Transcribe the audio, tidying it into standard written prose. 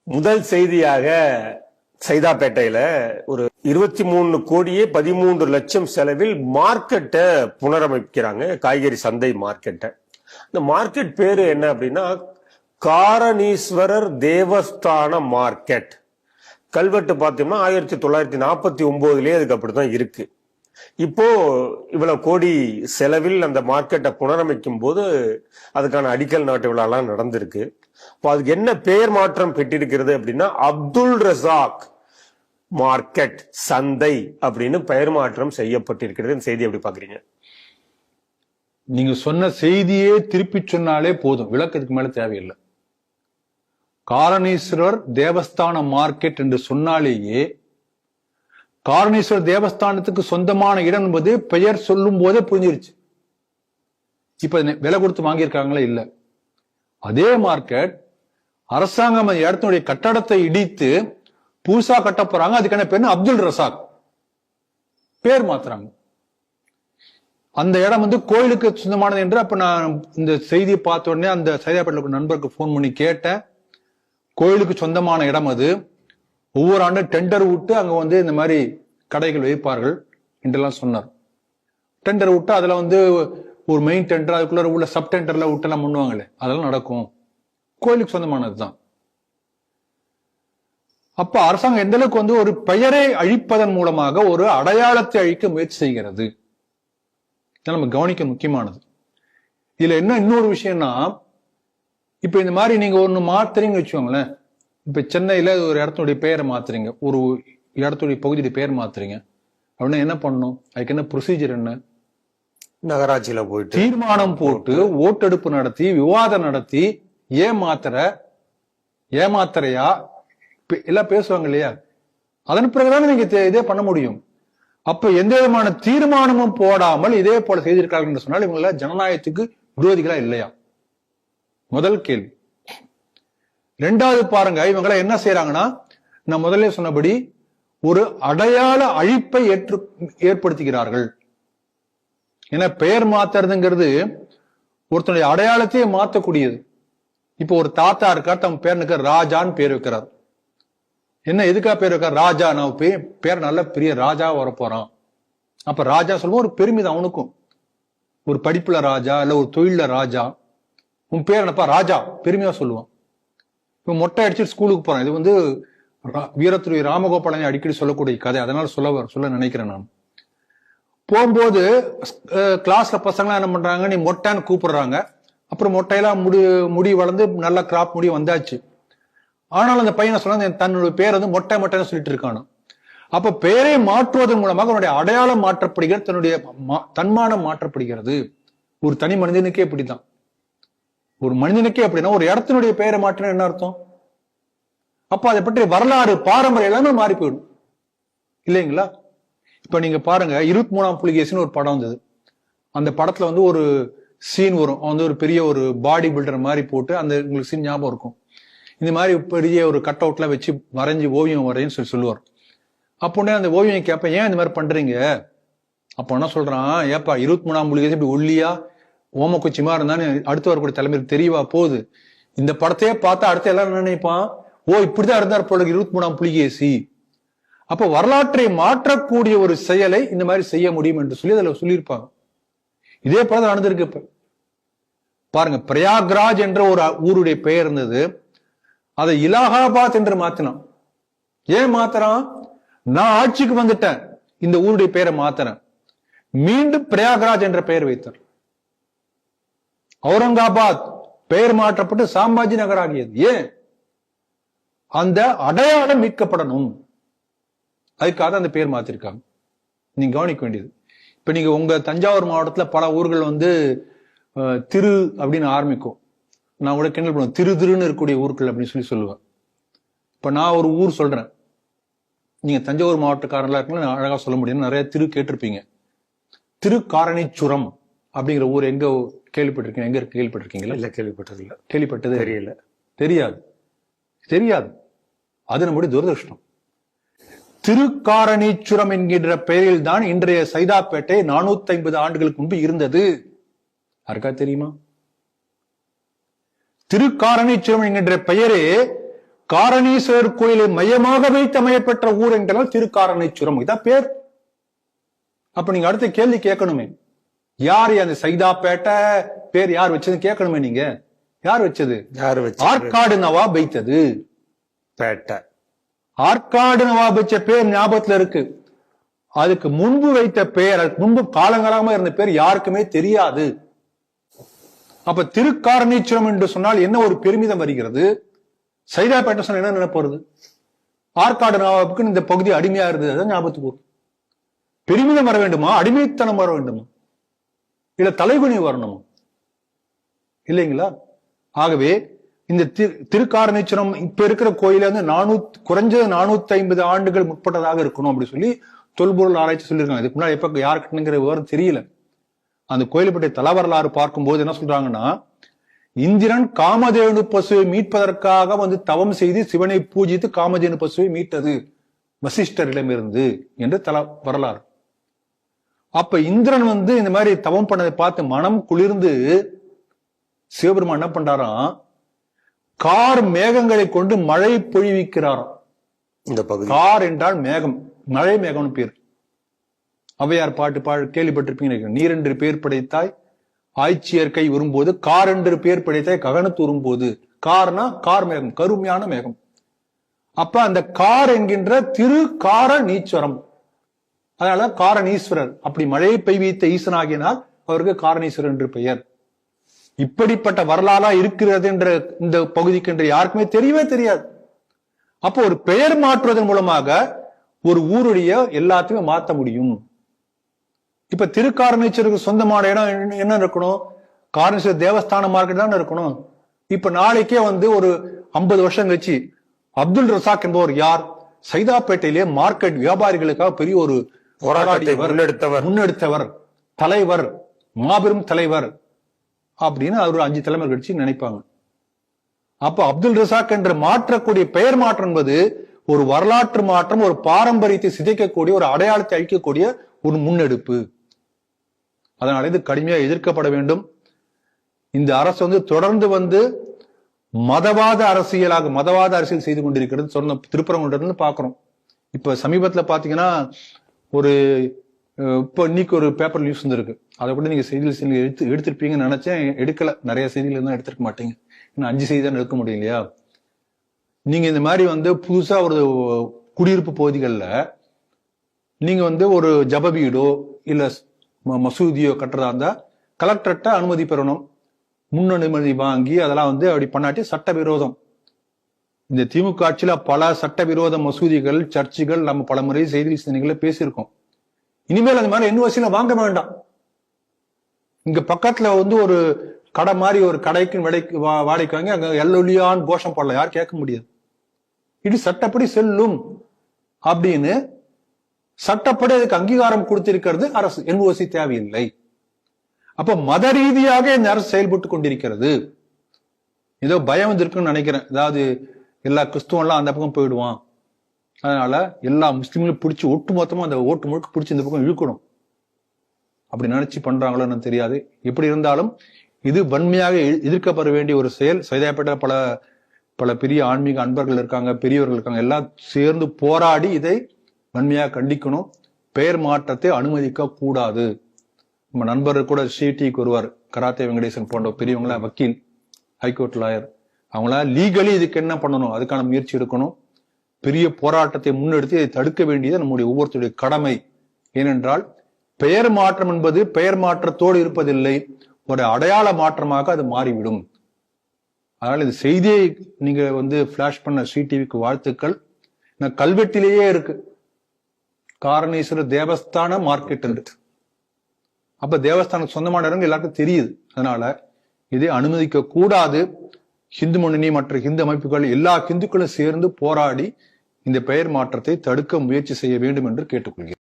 முதல் செய்தியாக சைதாப்பேட்டையில ஒரு 23 கோடியே 13 லட்சம் செலவில் மார்க்கெட்டை புனரமைக்கிறாங்க. காய்கறி சந்தை மார்க்கெட்டை. இந்த மார்க்கெட் பேரு என்ன அப்படின்னா காரணீஸ்வரர் தேவஸ்தான மார்க்கெட். கல்வெட்டு பார்த்தோம்னா 1949 அதுக்கு அப்படிதான் இருக்கு. இப்போ இவ்வளவு கோடி செலவில் அந்த மார்க்கெட்டை புனரமைக்கும் போது அதுக்கான அடிக்கல் நாட்டு விழாலாம் நடந்திருக்கு. இப்போ அதுக்கு என்ன பெயர் மாற்றம் பெற்றிருக்கிறது அப்படின்னா அப்துல் ரசாக் மார்க்கெட் சந்தை அப்படின்னு பெயர் மாற்றம் செய்யப்பட்டிருக்கிறது. இந்த செய்தி எப்படி பாக்குறீங்க? நீங்க சொன்ன செய்தியே திருப்பி சொன்னாலே போதும், விளக்கத்துக்கு மேல தேவையில்லை. காரணீஸ்வரர் தேவஸ்தான மார்க்கெட் என்று சொன்னாலேயே காரணீஸ்வரர் தேவஸ்தானத்துக்கு சொந்தமான இடம் என்பது பெயர் சொல்லும் போதே புரிஞ்சிருச்சு. இப்ப விலை கொடுத்து வாங்கியிருக்காங்களா? இல்ல. அதே மார்க்கெட் அரசாங்கம் அந்த இடத்தினுடைய கட்டடத்தை இடித்து புதுசா கட்ட போறாங்க. அதுக்கான பேர் அப்துல் ரசாக் பேர் மாத்துறாங்க. அந்த இடம் கோயிலுக்கு சொந்தமானது என்று அப்ப நான் இந்த செய்தியை பார்த்த உடனே அந்த சைதாப்பேட்டில் நண்பருக்கு போன் பண்ணி கேட்டேன். கோயிலுக்கு சொந்தமான இடம் அது. ஒவ்வொரு ஆண்டும் டெண்டர் விட்டு அங்க இந்த மாதிரி கடைகள் வைப்பார்கள் என்றெல்லாம் சொன்னார். டெண்டர் விட்டு அதுல ஒரு மெயின் டெண்டர், அதுக்குள்ள உள்ள சப் டெண்டர்ல விட்டு எல்லாம் பண்ணுவாங்களே, அதெல்லாம் நடக்கும். கோயிலுக்கு சொந்தமானதுதான். அப்ப அரசாங்கம் எந்த அளவுக்கு ஒரு பெயரை அழிப்பதன் மூலமாக ஒரு அடையாளத்தை அழிக்க முயற்சி செய்கிறது, நம்ம கவனிக்க முக்கியமானது. இதுல என்ன இன்னொரு விஷயம்னா, இப்ப இந்த மாதிரி நீங்க ஒண்ணு மாத்துறீங்க வச்சுக்கோங்களேன். இப்ப சென்னையில ஒரு இடத்துடைய பெயரை மாத்துறீங்க, ஒரு இடத்துடைய பகுதியுடைய பெயர் மாத்துறீங்க அப்படின்னா என்ன பண்ணணும்? அதுக்கு என்ன ப்ரொசீஜர்? என்ன? நகராட்சியில போயிட்டு தீர்மானம் போட்டு ஓட்டெடுப்பு நடத்தி விவாதம் நடத்தி ஏமாத்திரையா எல்லாம் பேசுவாங்க இல்லையா? அதன் பிறகுதான் நீங்க இதே பண்ண முடியும். அப்ப எந்த விதமான தீர்மானமும் போடாமல் இதே போல செய்திருக்கார்கள் என்று சொன்னால் இவங்கள ஜனநாயகத்துக்கு விரோதிகளா இல்லையா? முதல் கேள்வி. ரெண்டாவது பாருங்க, இவங்களை என்ன செய்யறாங்கன்னா, நான் முதல்ல சொன்னபடி ஒரு அடையாள அழிப்பை ஏற்படுத்துகிறார்கள். ஏன்னா பெயர் மாத்துறதுங்கிறது ஒருத்தனுடைய அடையாளத்தையே மாற்றக்கூடியது. இப்போ ஒரு தாத்தா இருக்கார், தம் பேருக்கு ராஜான்னு பேர் வைக்கிறார். என்ன எதுக்கா பேர் வைக்கிறார்? ராஜா, நான் பேர் நல்ல பெரிய ராஜா வரப்போறான். அப்ப ராஜா சொல்லுவோம், ஒரு பெருமிதம் அவனுக்கும். ஒரு படிப்புல ராஜா, இல்ல ஒரு தொழில ராஜா. உன் பேர் என்னப்பா? ராஜா, பெருமையா சொல்லுவான். இப்ப மொட்டை அடிச்சுட்டு ஸ்கூலுக்கு போறான். இது வீரத்துறை ராமகோபாலனை அடிக்கடி சொல்லக்கூடிய கதை, அதனால சொல்ல நினைக்கிறேன் நான். போகும்போது கிளாஸ்ல பசங்களாம் என்ன பண்றாங்க, நீ மொட்டைன்னு கூப்பிடுறாங்க. அப்புறம் மொட்டையெல்லாம் முடி வளர்ந்து நல்ல கிராப் முடி வந்தாச்சு. ஆனாலும் அந்த பையனை சொன்னா தன்னுடைய பேர் மொட்டைன்னு சொல்லிட்டு இருக்கானு. அப்ப பெயரை மாற்றுவதன் மூலமாக அவனுடைய அடையாளம் மாற்றப்படுகிறது, தன்னுடைய தன்மானம் மாற்றப்படுகிறது. ஒரு தனி மனிதனுக்கே இப்படிதான். ஒரு மனிதனுக்கே அப்படின்னா ஒரு இடத்தினுடைய பெயரை மாற்றினா என்ன அர்த்தம்? அப்ப அதை பற்றி வரலாறு, பாரம்பரியம் எல்லாமே மாறி போயிடும் இல்லைங்களா? இப்ப நீங்க பாருங்க, 23ஆம் புலிகேசின்னு ஒரு படம் வந்தது. அந்த படத்துல ஒரு சீன் வரும். ஒரு பெரிய ஒரு பாடி பில்டர் மாதிரி போட்டு, அந்த உங்களுக்கு சீன் ஞாபகம் இருக்கும். இந்த மாதிரி பெரிய ஒரு கட் அவுட்லாம் வச்சு வரைஞ்சி ஓவியம் வரைன்னு சொல்லுவார். அப்போ அந்த ஓவியம் கேட்பேன், ஏன் இந்த மாதிரி பண்றீங்க? அப்ப என்ன சொல்றான், ஏப்பா 23ஆம் புலிகேசி இப்படி ஒல்லியா ஓமக்குச்சிமா இருந்தான்னு அடுத்து வரக்கூடிய தலைமைக்கு தெரியவா போகுது? இந்த படத்தையே பார்த்தா அடுத்த எல்லாரும் நினைப்பான், ஓ இப்படிதான் இருந்தார் போல 23ஆம் புலிகேசி. அப்ப வரலாற்றை மாற்றக்கூடிய ஒரு செயலை இந்த மாதிரி செய்ய முடியும் என்று சொல்லி அதுல சொல்லியிருப்பாங்க. இதே போல நடந்திருக்கு. இப்ப பாருங்க, பிரயாக்ராஜ் என்ற ஒரு ஊருடைய பெயர் இருந்தது, அதை இலாகாபாத் என்று மாத்தினான். ஏன் மாத்துறான்? நான் ஆட்சிக்கு வந்துட்டேன், இந்த ஊருடைய பெயரை மாத்தினேன். மீண்டும் பிரயாக்ராஜ் என்ற பெயர் வைத்தார். அவுரங்காபாத் பெயர் மாற்றப்பட்டு சாம்பாஜி நகர் ஆகியது. ஏன்? அந்த அடையாளம் மீட்கப்படணும், அதுக்காக அந்த பெயர் மாத்திருக்காங்க. நீங்க கவனிக்க வேண்டியது. இப்ப நீங்க உங்க தஞ்சாவூர் மாவட்டத்துல பல ஊர்கள் திரு அப்படின்னு ஆரம்பிக்கும். நான் கூட கிண்டல் பண்ணுவேன், திருன்னு இருக்கக்கூடிய ஊர்கள் அப்படின்னு சொல்லுவேன். இப்ப நான் ஒரு ஊர் சொல்றேன், நீங்க தஞ்சாவூர் மாவட்டக்காரங்களா இருக்கீங்களா, அழகா சொல்ல முடியும். நிறைய திரு கேட்டிருப்பீங்க. திருக்காரணிச்சுரம் அப்படிங்கிற ஊர் எங்க கேள்விப்பட்டிருக்கீங்க? எங்க இருக்கு? கேள்விப்பட்டிருக்கீங்களா? இல்ல, கேள்விப்பட்டது இல்ல. கேள்விப்பட்டது தெரியல. தெரியாது. அது நம்முடைய துரதிருஷ்டம். திருக்காரணீச்சுரம் என்கின்ற பெயரில் தான் இன்றைய சைதாப்பேட்டை 450 ஆண்டுகளுக்கு முன்பு இருந்தது. யாருக்கா தெரியுமா? திருக்காரணீச்சுரம் என்கின்ற பெயரே காரணீஸ்வரர் கோயிலை மையமாக வைத்து அமையப்பெற்ற ஊர் என்றால் திருக்காரணேஸ்வரம், இதான் பேர். அப்ப நீங்க அடுத்த கேள்வி கேட்கணுமே, யார் அந்த சைதாப்பேட்டை பேர் யார் வச்சது கேட்கணுமே. நீங்க யார் வச்சது? ஆற்காடு நவாப் வைத்தது பேட்டை. ஆற்காடு நவாப் வச்ச பேர் ஞாபகத்துல இருக்கு. அதுக்கு முன்பு வைத்த பெயர், அதுக்கு முன்பு காலங்காலமா இருந்த பேர் யாருக்குமே தெரியாது. அப்ப திருக்காரணீஸ்வரம் என்று சொன்னால் என்ன ஒரு பெருமிதம் வருகிறது. சைதாப்பேட்டை சொன்ன என்ன நினைப்போறது? ஆற்காடு நவாபுக்கு இந்த பகுதி அடிமையா இருந்தது ஞாபகத்துக்கு வரும். பெருமிதம் வர வேண்டுமா? அடிமைத்தனம் வர வேண்டுமா? இல்ல தலைகுனி வரணுமா? இல்லைங்களா? ஆகவே இந்த திருக்காரணேஸ்வரம் இப்ப இருக்கிற கோயில வந்து குறைஞ்சது 450 ஆண்டுகள் முற்பட்டதாக இருக்கணும் அப்படி சொல்லி தொல்பொருள் ஆராய்ச்சி சொல்லியிருக்காங்க. இதுக்கு முன்னாடி எப்ப யாரு கட்டுங்கிற விவரம் தெரியல. அந்த கோயிலை பற்றி தல வரலாறு பார்க்கும்போது என்ன சொல்றாங்கன்னா, இந்திரன் காமதேனு பசுவை மீட்பதற்காக வந்து தவம் செய்து சிவனை பூஜித்து காமதேனு பசுவை மீட்டது வசிஷ்டரிடமிருந்து என்று தல வரலாறு. அப்ப இந்திரன் வந்து இந்த மாதிரி தவம் பண்ணதை பார்த்து மனம் குளிர்ந்து சிவபெருமான் என்ன பண்றாராம், கார் மேகங்களை கொண்டு மழை பொழிவிக்கிறாராம். இந்த பகுதி கார் என்றால் மேகம், மழை மேகம்னு பேர். ஔவையார் பாட்டு கேள்விப்பட்டிருப்பீங்க. நீரென்று பேர் படைத்தாய் ஆய்ச்சியர் கை வரும்போது, கார் என்று பேர் படைத்தாய் ககனத்து வரும்போது. கார்னா கார் மேகம், கருமையான மேகம். அப்ப அந்த கார் என்கின்ற திருக்காரணீஸ்வரம், அதனால காரணீஸ்வரர். அப்படி மழையை பெய்வித்த ஈசனாகினால் அவருக்கு காரணீஸ்வரர் என்று பெயர். இப்படிப்பட்ட வரலாறா இருக்கிறது என்ற இந்த பகுதிக்கு என்று யாருக்குமே தெரியவே தெரியாது. அப்போ ஒரு பெயர் மாற்றுவதன் மூலமாக ஒரு ஊருடைய எல்லாத்தையுமே மாற்ற முடியும். இப்ப திருக்காரணீஸ்வருக்கு சொந்தமான இடம் என்ன இருக்கணும்? காரணீஸ்வரர் தேவஸ்தான மார்க்கெட் தான் இருக்கணும். இப்ப நாளைக்கே வந்து ஒரு 50 வருஷம் கழிச்சு அப்துல் ரசாக் என்பவர் யார்? சைதாப்பேட்டையிலே மார்க்கெட் வியாபாரிகளுக்காக பெரிய ஒரு போராட்டத்தை முன்னெடுத்தவர், தலைவர், மாபெரும் தலைவர் அப்படின்னு அவர் 5 தலைமை கட்சி நினைப்பாங்க. அப்ப அப்துல் ரசாக் என்று மாற்றக்கூடிய பெயர் மாற்றம் என்பது ஒரு வரலாற்று மாற்றம், ஒரு பாரம்பரியத்தை சிதைக்கக்கூடிய, ஒரு அடையாளத்தை அழிக்கக்கூடிய ஒரு முன்னெடுப்பு. அதனால இது கடுமையாக எதிர்க்கப்பட வேண்டும். இந்த அரசு வந்து தொடர்ந்து வந்து மதவாத அரசியல் செய்து கொண்டிருக்கிறது. சொன்ன திருப்பரங்குன்றம் பாக்குறோம். இப்ப சமீபத்துல பாத்தீங்கன்னா ஒரு இப்போ இன்னைக்கு ஒரு பேப்பர் நியூஸ் வந்துருக்கு. அதை கூட நீங்க செய்திகள் எடுத்திருப்பீங்கன்னு நினைச்சேன், எடுக்கல. நிறைய செய்திகள் தான் எடுத்திருக்க மாட்டீங்க. இன்னும் 5 செய்தி தான் எடுக்க முடியும் இல்லையா? நீங்க இந்த மாதிரி வந்து புதுசா ஒரு குடியிருப்பு பகுதிகளில் நீங்க வந்து ஒரு ஜப வீடோ இல்ல மசூதியோ கட்டுறதா இருந்தா கலெக்டர்கிட்ட அனுமதி பெறணும். முன் அனுமதி வாங்கி அதெல்லாம் வந்து அப்படி பண்ணாட்டி சட்டவிரோதம். இந்த திமுக ஆட்சியில பல சட்டவிரோத மசூதிகள், சர்ச்சுகள் நம்ம பல முறை செய்தி சிந்தனைகளை பேசியிருக்கோம். இனிமேல் அந்த மாதிரி என்ஓசியில வாங்க வேண்டாம். இங்க பக்கத்துல வந்து ஒரு கடை மாதிரி ஒரு கடைக்கு வாடகைக்கு வாங்கி அங்க எல்லொலியான்னு கோஷம் போடலாம், யார் கேட்க முடியாது. இது சட்டப்படி செல்லும் அப்படின்னு சட்டப்படி அதுக்கு அங்கீகாரம் கொடுத்திருக்கிறது அரசு. என்ஓசி தேவையில்லை. அப்ப மத ரீதியாக இந்த அரசு செயல்பட்டு கொண்டிருக்கிறது. ஏதோ பயம் வந்திருக்குன்னு நினைக்கிறேன். அதாவது எல்லா கிறிஸ்துவெல்லாம் அந்த பக்கம் போயிடுவான், அதனால எல்லா முஸ்லீம்களும் பிடிச்சி ஒட்டு மொத்தமா அந்த ஓட்டு முழுக்க பிடிச்சி இந்த பக்கம் இழுக்கணும் அப்படி நினைச்சு பண்றாங்களோன்னு தெரியாது. எப்படி இருந்தாலும் இது வன்மையாக எதிர்க்கப்பட வேண்டிய ஒரு செயல். சைதாப்பேட்டை பல பல பெரிய ஆன்மீக அன்பர்கள் இருக்காங்க, பெரியவர்கள் இருக்காங்க, எல்லாம் சேர்ந்து போராடி இதை வன்மையாக கண்டிக்கணும். பெயர் மாற்றத்தை அனுமதிக்க கூடாது. நம்ம நண்பர் கூட சிடிக்கு வருவார், கராத்தே வெங்கடேசன் போன்ற பெரியவங்கள, வக்கீல், ஹைகோர்ட் லாயர், அவங்கள லீகலி இதுக்கு என்ன பண்ணணும் அதுக்கான முயற்சி எடுக்கணும். பெரிய போராட்டத்தை முன்னெடுத்து இதை தடுக்க வேண்டியது நம்முடைய ஒவ்வொருத்தருடைய கடமை. ஏனென்றால் பெயர் மாற்றம் என்பது பெயர் மாற்றத்தோடு இருப்பதில்லை, ஒரு அடையாள மாற்றமாக அது மாறிவிடும். அதனால இந்த செய்தியை நீங்க வந்து பிளாஷ் பண்ண சிடிவிக்கு வாழ்த்துக்கள். கல்வெட்டிலேயே இருக்கு காரணீஸ்வரர் தேவஸ்தான மார்க்கெட் இருக்கு. அப்ப தேவஸ்தானுக்கு சொந்தமான இடங்கள் எல்லாருக்கும் தெரியுது. அதனால இதை அனுமதிக்க கூடாது. ஹிந்து முன்னணி மற்ற ஹிந்து அமைப்புகள் எல்லா ஹிந்துக்களும் சேர்ந்து போராடி இந்த பெயர் மாற்றத்தை தடுக்க முயற்சி செய்ய வேண்டும் என்று கேட்டுக்கொள்கிறேன்.